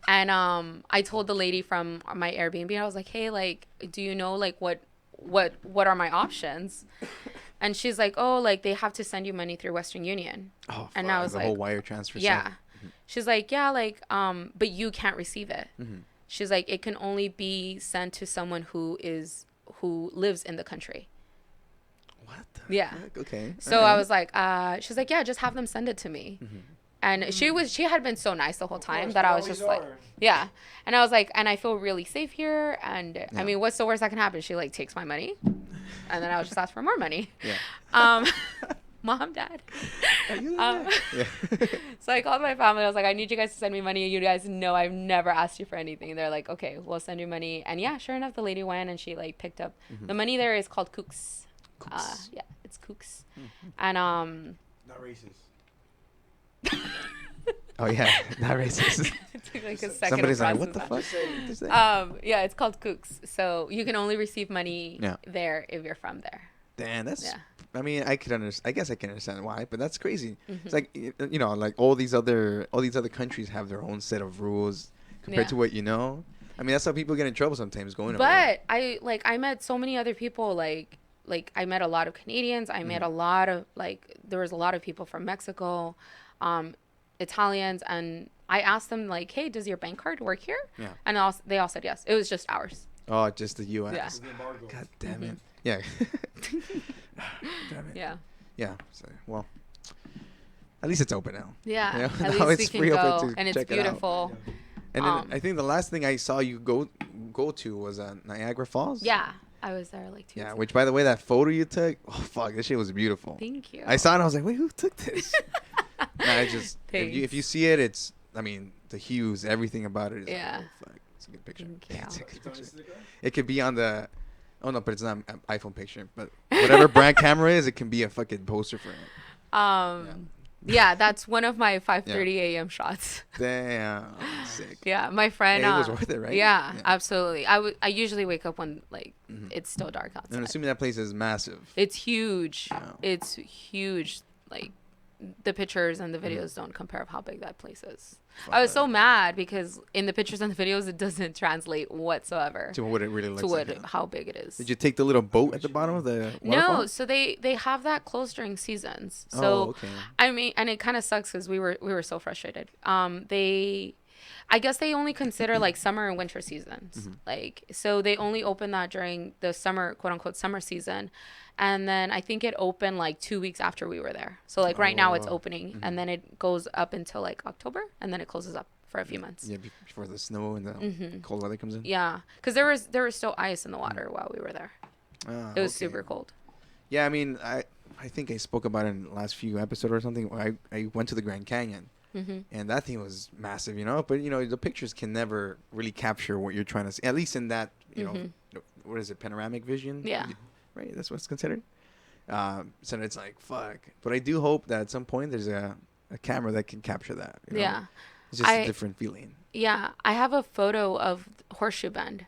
And I told the lady from my Airbnb, I was like, hey, like, do you know like what are my options? And she's like, oh, like they have to send you money through Western Union. Oh, And fuck, I was the like, whole wire transfer yeah. stuff. She's like, yeah, like, but you can't receive it. She's like, it can only be sent to someone who lives in the country. What the Yeah. fuck? Okay. So I was like, she's like, yeah, just have them send it to me. And she had been so nice the whole time that I was just like, yeah. And I was like, and I feel really safe here. And I mean, what's the worst that can happen? She like takes my money, and then I would just ask for more money. Yeah. Mom, Dad. Yeah. So I called my family. I was like, I need you guys to send me money. You guys know I've never asked you for anything. And they're like, okay, we'll send you money. And yeah, sure enough, the lady went and she like picked up the money. There is called Kooks. Yeah, it's Kooks. And Not racist. Oh yeah, not racist. it took like a second. Somebody's to like, what the process fuck? that. Yeah, it's called Kooks. So you can only receive money Yeah. there if you're from there. Damn, that's. Yeah. I mean, I could understand. I guess I can understand why, but that's crazy. It's like you know, like all these other countries have their own set of rules compared to what you know. I mean, that's how people get in trouble sometimes going. But I met so many other people like I met a lot of Canadians. I met a lot of there was a lot of people from Mexico, Italians, and I asked them like, hey, does your bank card work here? Yeah. And they all said yes. It was just ours. Oh, just the U.S. Yeah. God damn it. Yeah. Damn it. Yeah. Yeah. So, well, at least it's open now. Yeah. You know? At Now least it's we free can open go, to and it's check it out. beautiful. And then I think the last thing I saw you go to was Niagara Falls. Yeah. I was there like 2 Yeah, weeks ago. which by the way, that photo you took, oh fuck, this shit was beautiful. Thank you. I saw it and I was like, wait, who took this? Nah, I just if you see it, it's I mean the hues, everything about it is like, oh, fuck, it's a good picture. Thank you. It's a good picture. It could be on the no, but it's not an iPhone picture. But whatever brand camera is, it can be a fucking poster for it. Yeah, that's one of my 5:30 a.m. shots. Damn, sick. Yeah, my friend. Hey, it was worth it, right? Yeah, absolutely. I usually wake up when it's still dark outside. And I'm assuming that place is massive. It's huge. Yeah. It's huge. Like the pictures and the videos don't compare of how big that place is. I was so mad because in the pictures and the videos it doesn't translate whatsoever To what it really looks to like. what how big it is. Did you take the little boat at the bottom of the waterfall? No, so they have that closed during seasons. So Oh, okay. I mean, and it kind of sucks because we were so frustrated. I guess they only consider like summer and winter seasons. Like so they only open that during the summer, quote unquote, summer season. And then I think it opened like 2 weeks after we were there. So like right now it's opening and then it goes up until like October and then it closes up for a few months. Yeah, before the snow and the cold weather comes in. Yeah, because there was still ice in the water while we were there. It was super cold. Yeah, I mean, I think I spoke about it in the last few episodes or something. I went to the Grand Canyon, and that thing was massive, you know. But you know, the pictures can never really capture what you're trying to see. At least in that, you know, what is it, panoramic vision? Yeah. Right. That's what's considered. So it's like fuck. But I do hope that at some point there's a camera that can capture that. You know? Yeah. It's just a different feeling. Yeah, I have a photo of Horseshoe Bend.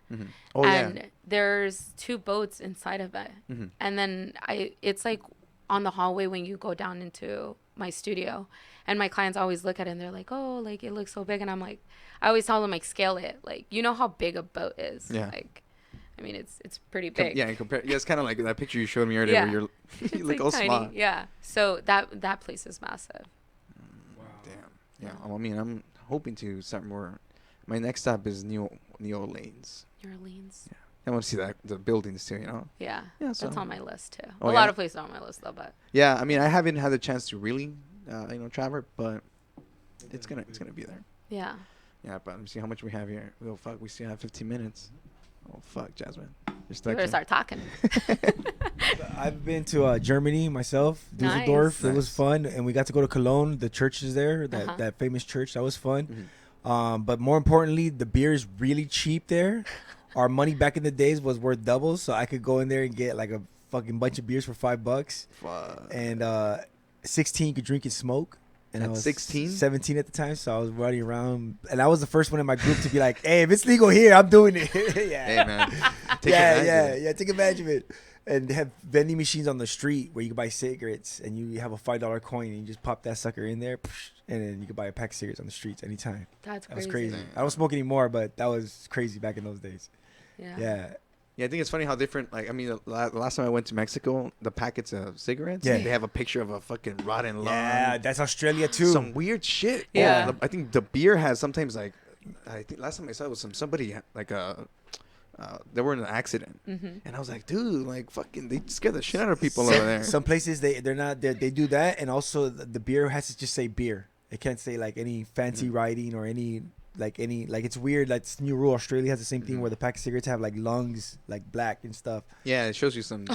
Oh and there's 2 boats inside of it. And then it's like on the hallway when you go down into my studio. And my clients always look at it and they're like, oh, like it looks so big. And I'm like, I always tell them like scale it. Like, you know how big a boat is. Yeah. Like, I mean, it's pretty big. Yeah, it's kind of like that picture you showed me earlier where you it's look like all tiny. small. Yeah. So that place is massive. Wow. Damn. Yeah. I mean, I'm hoping to start more. My next stop is New Orleans. New Orleans. Yeah. I want to see the buildings too, you know. Yeah. Yeah. So. That's on my list too. Oh, a lot of places are on my list though, but. Yeah, I mean, I haven't had the chance to really, travel, but it's gonna be there. Yeah. Yeah, but let me see how much we have here. Oh fuck, we still have 15 minutes. Oh fuck, Jasmine, you're You stuck. better start talking. I've been to Germany myself, Dusseldorf. Nice. It was fun, and we got to go to Cologne. The church is there, that famous church. That was fun. But more importantly, the beer is really cheap there. Our money back in the days was worth double, so I could go in there and get like a fucking bunch of beers for $5. Fuck. And 16 you could drink and smoke. And I was 16? 17 at the time, so I was running around, and I was the first one in my group to be like, "Hey, if it's legal here, I'm doing it." Yeah. Hey man, take advantage of it. Take advantage of it. And they have vending machines on the street where you can buy cigarettes, and you have a $5 coin, and you just pop that sucker in there, and then you can buy a pack of cigarettes on the streets anytime. That's That was crazy. crazy. I don't smoke anymore, but that was crazy back in those days. Yeah. Yeah. Yeah, I think it's funny how different. Like, I mean, the last time I went to Mexico, the packets of cigarettes, Yeah. they have a picture of a fucking rotten lung. Yeah, that's Australia too. Some weird shit. Yeah. I think the beer has sometimes like, I think last time I saw it was somebody like they were in an accident, Mm-hmm. and I was like, dude, like fucking, they scare the shit out of people over there. Some places they do that, and also the beer has to just say beer. It can't say like any fancy writing or any it's weird. Like this new rule. Australia has the same thing where the pack of cigarettes have like lungs like black and stuff. Yeah, it shows you some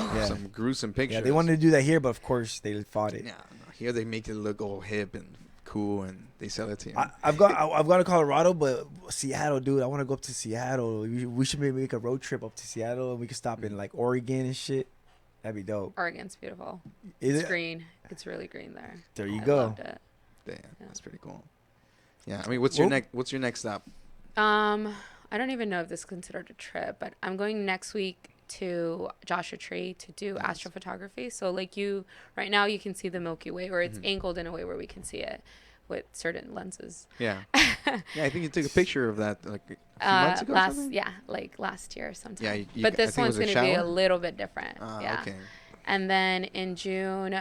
gruesome pictures. Yeah, they wanted to do that here, but of course they fought it. Yeah, no, here they make it look all hip and cool, and they sell it to you. I've gone to Colorado, but Seattle, dude. I want to go up to Seattle. We should maybe make a road trip up to Seattle, and we could stop in like Oregon and shit. That'd be dope. Oregon's beautiful. Is It's it? green. It's really green there. There you I go. loved it. Damn, that's pretty cool. Yeah, I mean, what's your next stop? I don't even know if this is considered a trip, but I'm going next week to Joshua Tree to do astrophotography. So like right now you can see the Milky Way, or it's angled in a way where we can see it with certain lenses. Yeah, yeah. I think you took a picture of that like a few months ago. Or something? like last year sometime. Yeah, but I this think it one's was a going to be a shower? little bit different. Yeah. Okay. And then in June,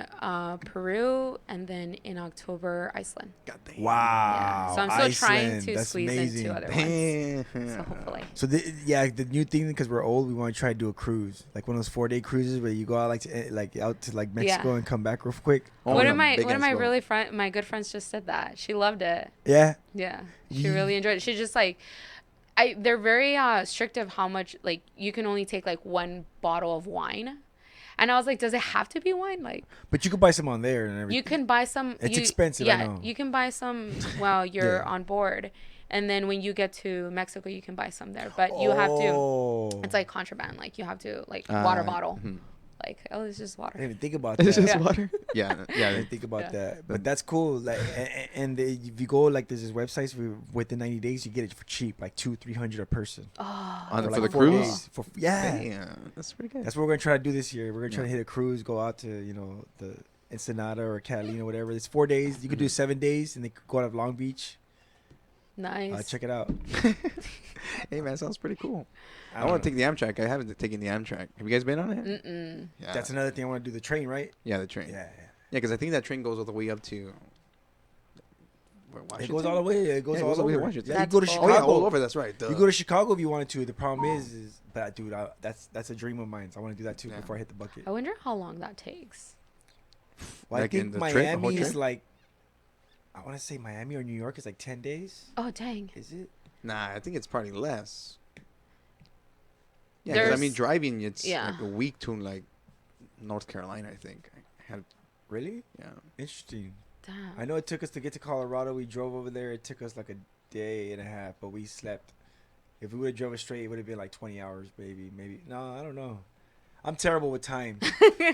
Peru, and then in October, Iceland. God damn. Wow. Yeah. So I'm still trying Iceland. to That's squeeze amazing. into other ones. Damn. So hopefully. So the new thing, because we're old, we want to try to do a cruise, like one of those 4-day cruises where you go out out to like Mexico and come back real quick. Oh, one no, of my big ass boat. my good friends just did that. She loved it. Yeah. Yeah, she really enjoyed it. She just like, they're very strict of how much, like, you can only take like one bottle of wine. And I was like, does it have to be wine? Like, But you could buy some on there and everything. you can buy some. It's expensive, I Yeah, know. you can buy some while you're Yeah. on board, and then when you get to Mexico, you can buy some there. But you have to. Oh. It's like contraband. Like you have to water bottle. mhm. Like, oh, it's just I water. didn't even think about Is that. it just Yeah. water? Yeah, I yeah. didn't think about Yeah. that, but that's cool. Like, and if you go like there's this websites within 90 days, you get it for cheap, like 200-300 a person. Oh, On For for like the 4 cruise? days. Yeah, Damn, that's pretty good. that's what we're gonna try to do this year. We're gonna try to Yeah. hit a cruise, go out to the Ensenada or Catalina, whatever. It's 4 days. You could do 7 days, and they could go out of Long Beach. nice. Check it out. Hey man, sounds pretty cool. I don't want know. to take the Amtrak. I haven't taken the Amtrak. Have you guys been on it? Mm-mm. Yeah. That's another thing I want to do. The train, right? Yeah, the train. Yeah. Yeah, because I think that train goes all the way up to. Where, It Washington? goes all the way. It goes Yeah, it all goes all the way to over. Washington. Yeah, you go to That's Chicago. Oh yeah, all over. That's right. Duh. You go to Chicago if you wanted to. The problem is but dude, that's a dream of mine. So I want to do that too Yeah. before I hit the bucket. I wonder how long that takes. Well, Like I in think the trip, the whole Miami is trip? like, I want to say Miami or New York is like 10 days. Oh dang. Is it? Nah, I think it's probably less. Yeah, because I There's- mean, driving it's yeah. like a week to like North Carolina. I think. I had, Really? yeah. Interesting. Damn. I know it took us to get to Colorado. We drove over there. It took us like a day and a half, but we slept. If we would have drove straight, it would have been like 20 hours, baby. Maybe. No, I don't know. I'm terrible with time.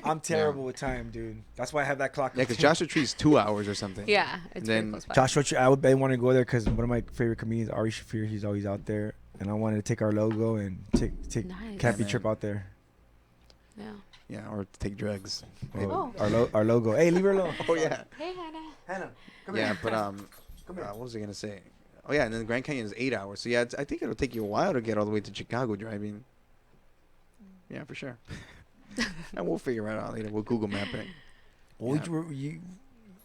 I'm terrible with time, dude. That's why I have that clock. Yeah, because Joshua Tree is 2 hours or something. Yeah, it's then- pretty close by. Joshua, I would want to go there because one of my favorite comedians, Ari Shafir, he's always out there, and I wanted to take our logo and take Nice. Cappy Yeah, trip man. out there. Yeah. Yeah, or take drugs. Oh, Oh. our logo. Hey, leave her alone. Oh yeah. Hey Hannah. Hannah, come Yeah, here. but Come here. what was I gonna say? Oh yeah, and then the Grand Canyon is 8 hours. So yeah, I think it'll take you a while to get all the way to Chicago driving. Yeah, for sure. And we'll figure it out later. We'll Google map it. Well, Yeah.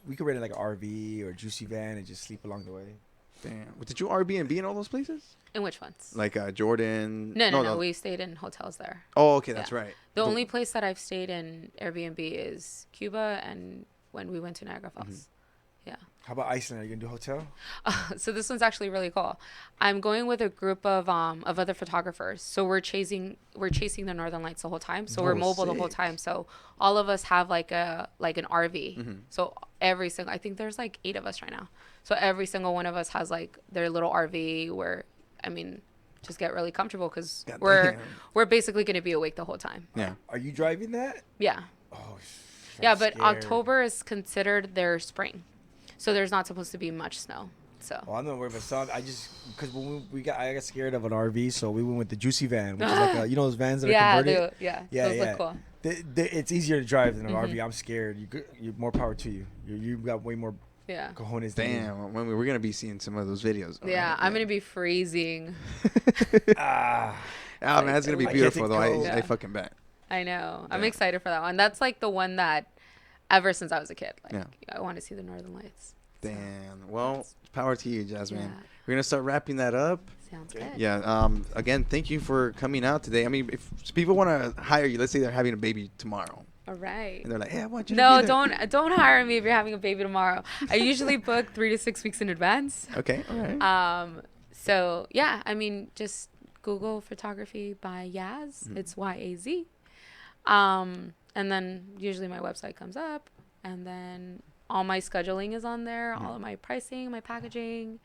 we could rent like an RV or a juicy van and just sleep along the way. Damn. Did you Airbnb in all those places? In which ones? Like Jordan? No. We stayed in hotels there. Oh, okay, that's right. The only place that I've stayed in Airbnb is Cuba and when we went to Niagara Falls. Yeah. How about Iceland? Are you gonna do hotel? So this one's actually really cool. I'm going with a group of other photographers. So we're chasing the Northern Lights the whole time. So we're Oh, mobile the whole sick. time. So all of us have like an RV. Mm-hmm. So I think there's like 8 of us right now. So every single one of us has like their little RV where, I mean, just get really comfortable because God we're damn. we're basically gonna be awake the whole time. Yeah. Are you driving that? Yeah. Oh, Yeah, I'm but scared. October is considered their spring. So there's not supposed to be much snow. So. Well, I'm not worried about some. I just because when I got scared of an RV, so we went with the Juicy van, which is like those vans that are converted. Those look cool. It's easier to drive than an Mm-hmm. RV. I'm scared. You more power to you. You got way more cojones. Damn, we're gonna be seeing some of those videos. Yeah, I'm gonna be freezing. Oh man, that's gonna be beautiful though. I fucking bet. I know. I'm excited for that one. That's like the one that, ever since I was a kid, like I want to see the Northern Lights. Damn. Well, power to you, Jasmine. Yeah. We're gonna start wrapping that up. Sounds good. Yeah. Again, thank you for coming out today. I mean, if people want to hire you, let's say they're having a baby tomorrow. All right. And they're like, "Hey, I want you." No, to be there. don't hire me if you're having a baby tomorrow. I usually book 3 to 6 weeks in advance. Okay. All right. So yeah, I mean, just Google photography by Yaz. It's YAZ. And then usually my website comes up, and then all my scheduling is on there, all of my pricing, my packaging,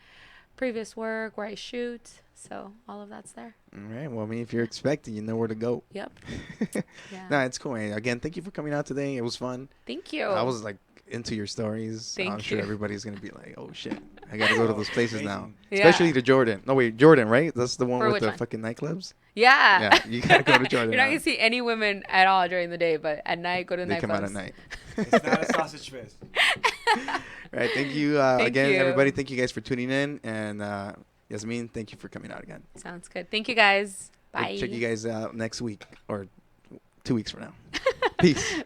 previous work, where I shoot. So all of that's there. All right. Well, I mean, if you're expecting, you know where to go. Yep. Yeah. No, it's cool. Man. Again, thank you for coming out today. It was fun. Thank you. I was like into your stories. Thank I'm sure you. everybody's gonna be like, "Oh shit, I gotta go to those places now." Yeah. Especially to Jordan. No wait, Jordan, right? That's the one For with which the one? fucking nightclubs. Yeah. Yeah, you gotta go to Jordan. You're not now. gonna see any women at all during the day, but at night, go to They nightclubs. come out at night. It's not a sausage fest. Right. Thank you again, everybody. Thank you guys for tuning in, and Yasmin, thank you for coming out again. Sounds good. Thank you guys. We'll Bye. check you guys out next week or 2 weeks from now. Peace.